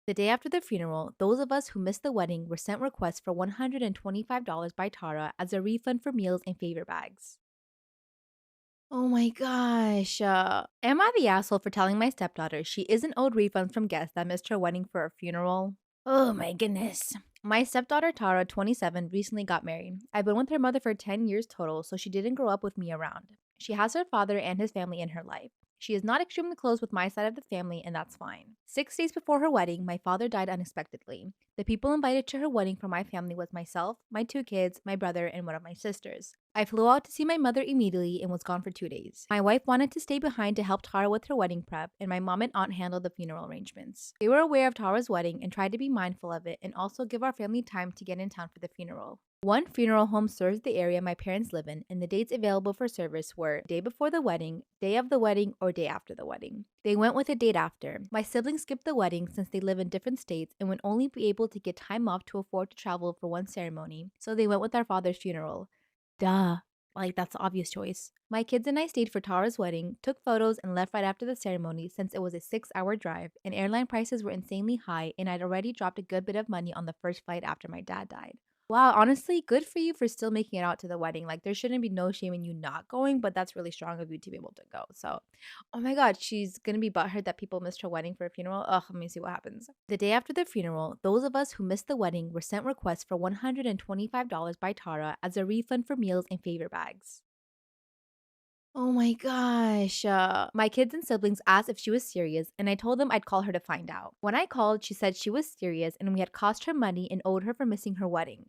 The day after the funeral, those of us who missed the wedding were sent requests for $125 by Tara as a refund for meals and favor bags. Oh my gosh. Am I the asshole for telling my stepdaughter she isn't owed refunds from guests that missed her wedding for a funeral? Oh my goodness. My stepdaughter Tara, 27, recently got married. I've been with her mother for 10 years total, so she didn't grow up with me around. She has her father and his family in her life. She is not extremely close with my side of the family, and that's fine. 6 days before her wedding, my father died unexpectedly. The people invited to her wedding from my family was myself, my 2 kids, my brother, and one of my sisters. I flew out to see my mother immediately and was gone for 2 days. My wife wanted to stay behind to help Tara with her wedding prep, and my mom and aunt handled the funeral arrangements. They were aware of Tara's wedding and tried to be mindful of it and also give our family time to get in town for the funeral. One funeral home serves the area my parents live in, and the dates available for service were day before the wedding, day of the wedding, or day after the wedding. They went with a date after. My siblings skipped the wedding since they live in different states and would only be able to get time off to afford to travel for one ceremony, so they went with our father's funeral. Duh. Like, that's the obvious choice. My kids and I stayed for Tara's wedding, took photos, and left right after the ceremony since it was a 6-hour drive, and airline prices were insanely high, and I'd already dropped a good bit of money on the first flight after my dad died. Wow, honestly, good for you for still making it out to the wedding. Like, there shouldn't be no shame in you not going, but that's really strong of you to be able to go. So, oh my god, she's gonna be butthurt that people missed her wedding for a funeral. Ugh, let me see what happens. The day after the funeral, those of us who missed the wedding were sent requests for $125 by Tara as a refund for meals and favor bags. Oh my gosh. My kids and siblings asked if she was serious, and I told them I'd call her to find out. When I called, she said she was serious and we had cost her money and owed her for missing her wedding.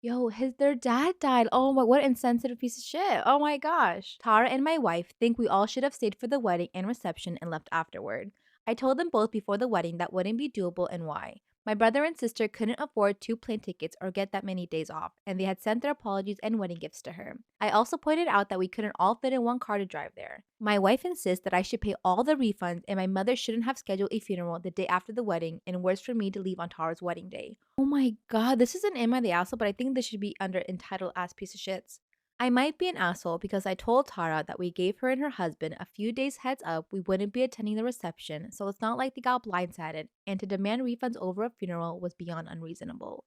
Yo, their dad died. Oh my, what insensitive piece of shit. Oh my gosh. Tara and my wife think we all should have stayed for the wedding and reception and left afterward. I told them both before the wedding that wouldn't be doable and why. My brother and sister couldn't afford 2 plane tickets or get that many days off, and they had sent their apologies and wedding gifts to her. I also pointed out that we couldn't all fit in one car to drive there. My wife insists that I should pay all the refunds and my mother shouldn't have scheduled a funeral the day after the wedding, and worse for me to leave on Tara's wedding day. Oh my god, this isn't Am I the Asshole, but I think this should be under entitled ass piece of shits. I might be an asshole because I told Tara that we gave her and her husband a few days heads up we wouldn't be attending the reception, so it's not like they got blindsided, and to demand refunds over a funeral was beyond unreasonable.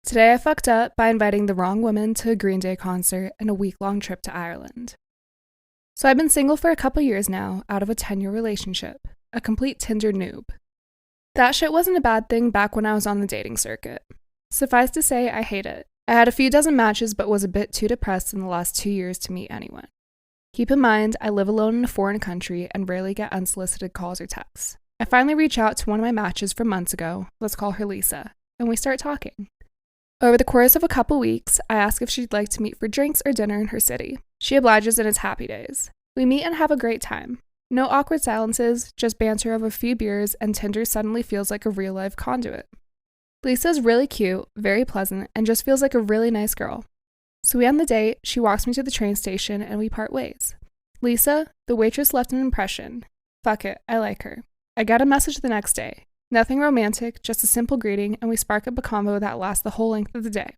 Today I fucked up by inviting the wrong woman to a Green Day concert and a week-long trip to Ireland. So I've been single for a couple years now, out of a 10-year relationship. A complete Tinder noob. That shit wasn't a bad thing back when I was on the dating circuit. Suffice to say, I hate it. I had a few dozen matches but was a bit too depressed in the last 2 years to meet anyone. Keep in mind, I live alone in a foreign country and rarely get unsolicited calls or texts. I finally reach out to one of my matches from months ago, let's call her Lisa, and we start talking. Over the course of a couple weeks, I ask if she'd like to meet for drinks or dinner in her city. She obliges and it's happy days. We meet and have a great time. No awkward silences, just banter over a few beers, and Tinder suddenly feels like a real-life conduit. Lisa's really cute, very pleasant, and just feels like a really nice girl. So we end the date, she walks me to the train station, and we part ways. Lisa, the waitress, left an impression. Fuck it, I like her. I get a message the next day. Nothing romantic, just a simple greeting, and we spark up a convo that lasts the whole length of the day.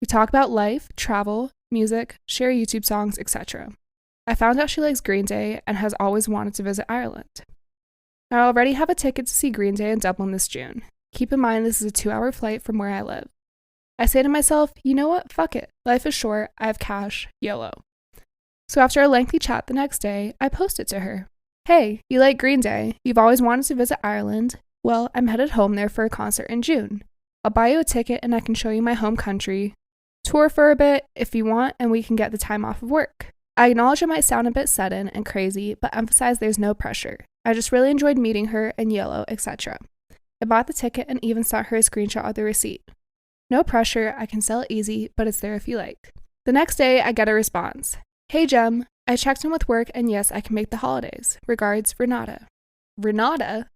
We talk about life, travel, music, share YouTube songs, etc. I found out she likes Green Day and has always wanted to visit Ireland. I already have a ticket to see Green Day in Dublin this June. Keep in mind this is a 2-hour flight from where I live. I say to myself, you know what, fuck it. Life is short, I have cash, YOLO. So after a lengthy chat the next day, I post it to her. Hey, you like Green Day? You've always wanted to visit Ireland? Well, I'm headed home there for a concert in June. I'll buy you a ticket and I can show you my home country. Tour for a bit if you want and we can get the time off of work. I acknowledge it might sound a bit sudden and crazy, but emphasize there's no pressure. I just really enjoyed meeting her and YOLO, etc. I bought the ticket and even sent her a screenshot of the receipt. No pressure, I can sell it easy, but it's there if you like. The next day, I get a response. Hey Jem, I checked in with work and yes, I can make the holidays. Regards, Renata. Renata?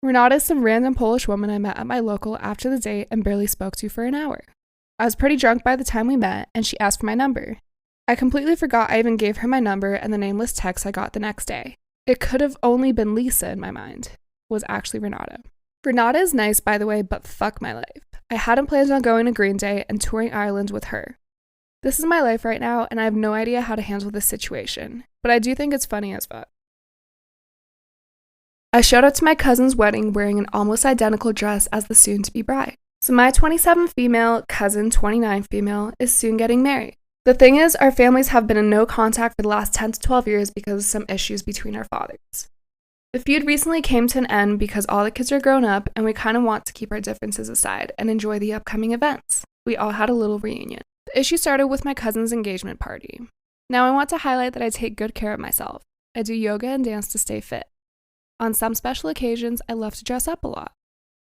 Renata is some random Polish woman I met at my local after the date and barely spoke to for an hour. I was pretty drunk by the time we met and she asked for my number. I completely forgot I even gave her my number and the nameless text I got the next day. It could have only been Lisa in my mind. It was actually Renata. Renata is nice, by the way, but fuck my life. I hadn't planned on going to Green Day and touring Ireland with her. This is my life right now, and I have no idea how to handle this situation, but I do think it's funny as fuck. I showed up to my cousin's wedding wearing an almost identical dress as the soon-to-be bride. So my 27 female cousin, 29 female, is soon getting married. The thing is, our families have been in no contact for the last 10 to 12 years because of some issues between our fathers. The feud recently came to an end because all the kids are grown up and we kind of want to keep our differences aside and enjoy the upcoming events. We all had a little reunion. The issue started with my cousin's engagement party. Now I want to highlight that I take good care of myself. I do yoga and dance to stay fit. On some special occasions, I love to dress up a lot.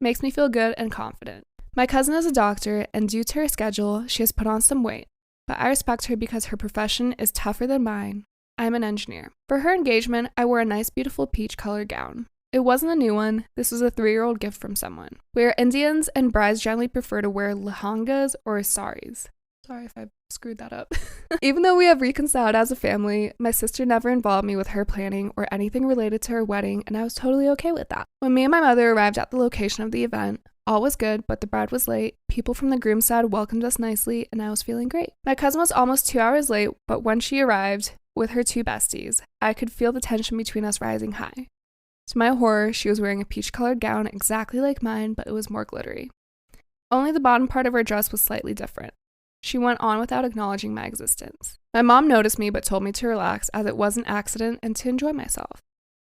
Makes me feel good and confident. My cousin is a doctor, and due to her schedule, she has put on some weight, but I respect her because her profession is tougher than mine. I'm an engineer. For her engagement, I wore a nice, beautiful peach-colored gown. It wasn't a new one. This was a 3-year-old gift from someone. We are Indians, and brides generally prefer to wear lehengas or saris. Sorry if I screwed that up. Even though we have reconciled as a family, my sister never involved me with her planning or anything related to her wedding, and I was totally okay with that. When me and my mother arrived at the location of the event, all was good, but the bride was late. People from the groom's side welcomed us nicely, and I was feeling great. My cousin was almost 2 hours late, but when she arrived with her 2 besties, I could feel the tension between us rising high. To my horror, she was wearing a peach-colored gown exactly like mine, but it was more glittery. Only the bottom part of her dress was slightly different. She went on without acknowledging my existence. My mom noticed me but told me to relax as it was an accident and to enjoy myself.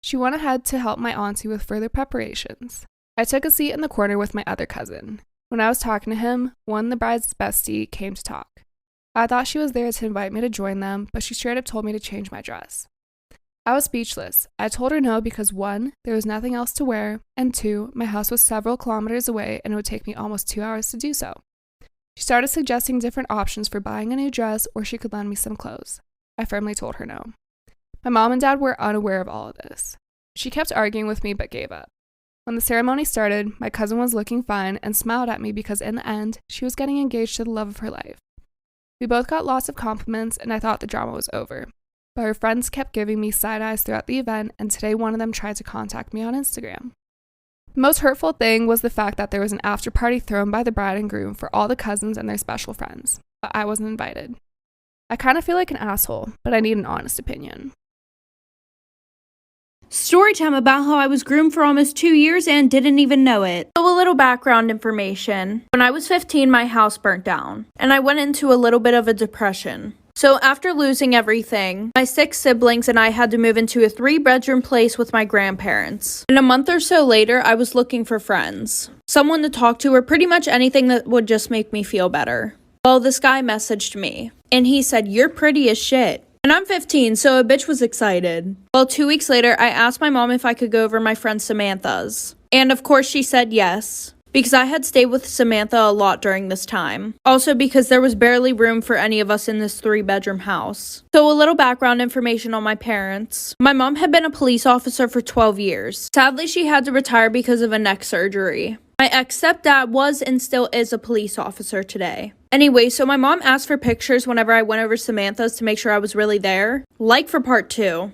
She went ahead to help my auntie with further preparations. I took a seat in the corner with my other cousin. When I was talking to him, one of the bride's bestie came to talk. I thought she was there to invite me to join them, but she straight up told me to change my dress. I was speechless. I told her no because 1, there was nothing else to wear, and 2, my house was several kilometers away and it would take me almost 2 hours to do so. She started suggesting different options for buying a new dress or she could lend me some clothes. I firmly told her no. My mom and dad were unaware of all of this. She kept arguing with me but gave up. When the ceremony started, my cousin was looking fine and smiled at me because in the end, she was getting engaged to the love of her life. We both got lots of compliments and I thought the drama was over. But her friends kept giving me side eyes throughout the event and today one of them tried to contact me on Instagram. The most hurtful thing was the fact that there was an after party thrown by the bride and groom for all the cousins and their special friends, but I wasn't invited. I kind of feel like an asshole, but I need an honest opinion. Storytime about how I was groomed for almost 2 years and didn't even know it. So a little background information. When I was 15, my house burnt down, and I went into a little bit of a depression. So after losing everything, my 6 siblings and I had to move into a 3-bedroom place with my grandparents. And a month or so later, I was looking for friends. Someone to talk to or pretty much anything that would just make me feel better. Well, this guy messaged me, and he said, "You're pretty as shit." And I'm 15, so a bitch was excited. Well, 2 weeks later, I asked my mom if I could go over my friend Samantha's. And of course she said yes, because I had stayed with Samantha a lot during this time. Also because there was barely room for any of us in this 3-bedroom house. So a little background information on my parents. My mom had been a police officer for 12 years. Sadly, she had to retire because of a neck surgery. My ex-stepdad was and still is a police officer today. Anyway, so my mom asked for pictures whenever I went over Samantha's to make sure I was really there. Like for part 2.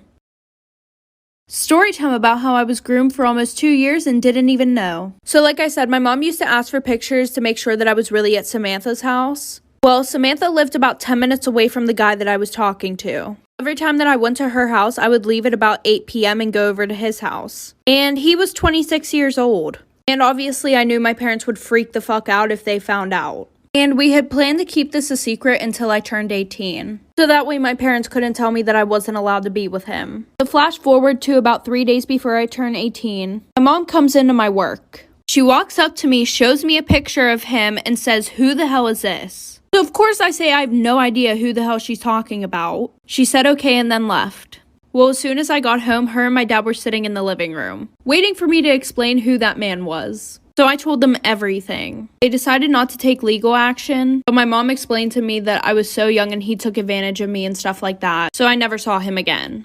Storytime about how I was groomed for almost 2 years and didn't even know. So like I said, my mom used to ask for pictures to make sure that I was really at Samantha's house. Well, Samantha lived about 10 minutes away from the guy that I was talking to. Every time that I went to her house, I would leave at about 8 p.m. and go over to his house. And he was 26 years old. And obviously I knew my parents would freak the fuck out if they found out. And we had planned to keep this a secret until I turned 18. So that way my parents couldn't tell me that I wasn't allowed to be with him. So flash forward to about 3 days before I turned 18. My mom comes into my work. She walks up to me, shows me a picture of him, and says, "Who the hell is this?" So of course I say I have no idea who the hell she's talking about. She said okay and then left. Well, as soon as I got home, her and my dad were sitting in the living room, waiting for me to explain who that man was. So I told them everything. They decided not to take legal action, but my mom explained to me that I was so young and he took advantage of me and stuff like that, so I never saw him again.